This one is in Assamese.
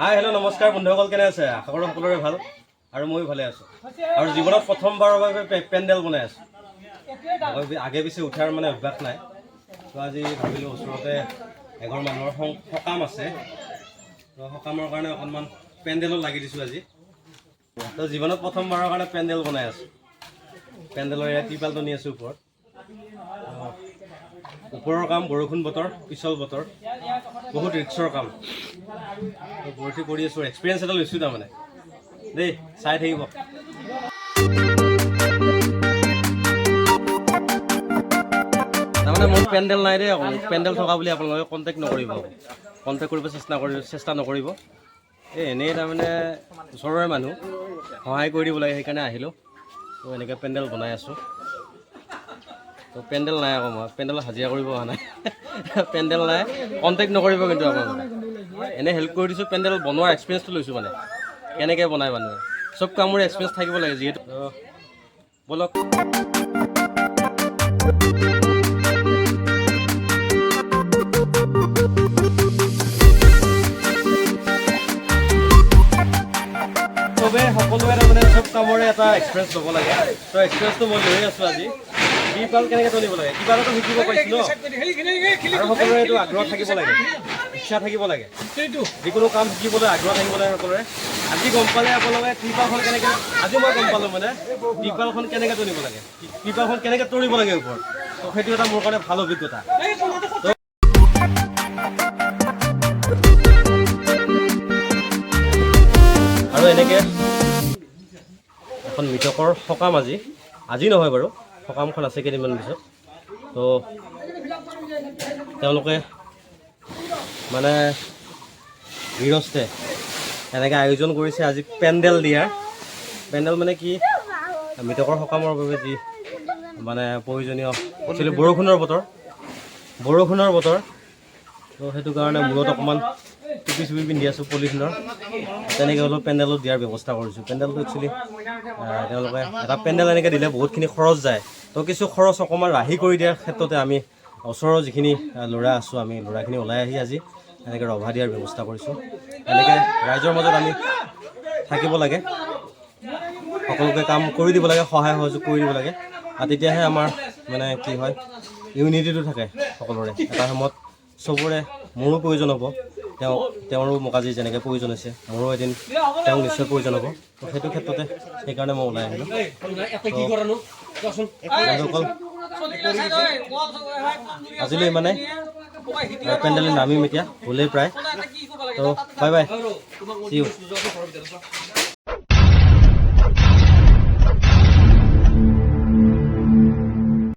হাই হেল্ল' নমস্কাৰ বন্ধুসকল, কেনে আছে? আশা কৰোঁ সকলোৰে ভাল আৰু ময়ো ভালে আছোঁ। আৰু জীৱনত প্ৰথমবাৰৰ বাবে পেণ্ডেল বনাই আছোঁ। আগে পিছে উঠাৰ অভ্যাস নাই, তো আজি ভাবিলোঁ ওচৰতে এঘৰ মানুহৰ সকাম আছে, তো সকামৰ কাৰণে অকণমান পেণ্ডেলত লাগি দিছোঁ আজি। তো জীৱনত প্ৰথমবাৰৰ কাৰণে পেণ্ডেল বনাই আছোঁ। পেণ্ডেলৰ এয়া ত্ৰিপালটো নি আছোঁ ওপৰত। ওপৰৰ কাম বৰষুণ বতৰ, পিছল বতৰ, বহুত ৰিক্সৰ কাম। ভৰ্তি কৰি আছোঁ, এক্সপিৰিয়েঞ্চ এটা লৈছোঁ তাৰমানে দেই, চাই থাকিব। তাৰমানে মোৰ পেণ্ডেল নাই দেই, পেণ্ডেল থকা বুলি আপোনালোকে কণ্টেক্ট নকৰিব, কণ্টেক্ট কৰিব চেষ্টা নকৰিব। এনেই তাৰমানে ওচৰৰে মানুহ, সহায় কৰি দিব লাগে, সেইকাৰণে আহিলোঁ। তো এনেকৈ পেণ্ডেল বনাই আছোঁ। তো পেণ্ডেল নাই আকৌ, মই পেণ্ডেল হাজিৰা কৰিব অহা নাই। পেণ্ডেল নাই, কণ্টেক্ট নকৰিব কিন্তু আপোনালোকে। এনেই হেল্প কৰি দিছোঁ, পেণ্ডেল বনোৱাৰ এক্সপিৰিয়েঞ্চটো লৈছোঁ, মানে কেনেকৈ বনায় মানুহে। চব কামৰে এক্সপিৰিয়েঞ্চ থাকিব লাগে যিহেতু। বলক সকলোৱে তাৰমানে চব কামৰে এটা এক্সপিৰিয়েঞ্চ ল'ব লাগে। তো এক্সপিৰিয়েঞ্চটো মই লৈ আছোঁ আজি। ত্ৰিপাল কেনেকৈ টনিব লাগে, কিবা এটা শিকিব পাৰিছোঁ ন। আৰু সকলোৰে এইটো আগ্ৰহ থাকিব লাগে, ইচ্ছা থাকিব লাগে। যিকোনো কাম শিকিবলৈ আগ্ৰহ থাকিব লাগে সকলোৰে। আজি গম পালে আপোনালোকে ত্ৰিপালখন কেনেকৈ, আজি মই গম পালোঁ মানে ত্ৰিপালখন কেনেকৈ টনিব লাগে, ত্ৰিপালখন কেনেকৈ তৰিব লাগে ওপৰত। তো সেইটো এটা মোৰ কাৰণে ভাল অভিজ্ঞতা। আৰু এনেকৈ এখন মৃতকৰ সকাম আজি নহয় বাৰু, সকামখন আছে কেইদিনমান পিছত। তো তেওঁলোকে মানে গৃহস্থে এনেকৈ আয়োজন কৰিছে আজি পেণ্ডেল দিয়াৰ। পেণ্ডেল মানে কি, মৃতকৰ সকামৰ বাবে যি মানে প্ৰয়োজনীয়, একচুৱেলি বৰষুণৰ বতৰ, তো সেইটো কাৰণে মূৰত অকণমান টুপি চুপি পিন্ধি আছোঁ পলিথিনৰ। তেনেকৈ হ'লেও পেণ্ডেলত দিয়াৰ ব্যৱস্থা কৰিছোঁ। পেণ্ডেলটো একচুৱেলি তেওঁলোকে এটা পেণ্ডেল এনেকৈ দিলে বহুতখিনি খৰচ যায়, তো কিছু খৰচ অকণমান ৰাহি কৰি দিয়াৰ ক্ষেত্ৰতে আমি ওচৰৰ যিখিনি ল'ৰা আছোঁ, আমি ল'ৰাখিনি ওলাই আহি আজি এনেকৈ ৰভা দিয়াৰ ব্যৱস্থা কৰিছোঁ। এনেকৈ ৰাইজৰ মাজত আমি থাকিব লাগে, সকলোকে কাম কৰি দিব লাগে, সহায় সহযোগ কৰি দিব লাগে। আৰু তেতিয়াহে আমাৰ মানে কি হয়, ইউনিটিটো থাকে সকলোৰে। এটা সময়ত চবৰে মোৰো প্ৰয়োজন হ'ব, তেওঁৰো মোক আজি যেনেকৈ প্ৰয়োজন হৈছে, মোৰো এদিন তেওঁক নিশ্চয় প্ৰয়োজন হ'ব। তো সেইটো ক্ষেত্ৰতে সেইকাৰণে মই ওলাই আহিলোঁ। আজিলৈ মানে পেণ্ডেল নামিম এতিয়া, হ'লেই প্ৰায়। তো বাই বাই, চি ইউ।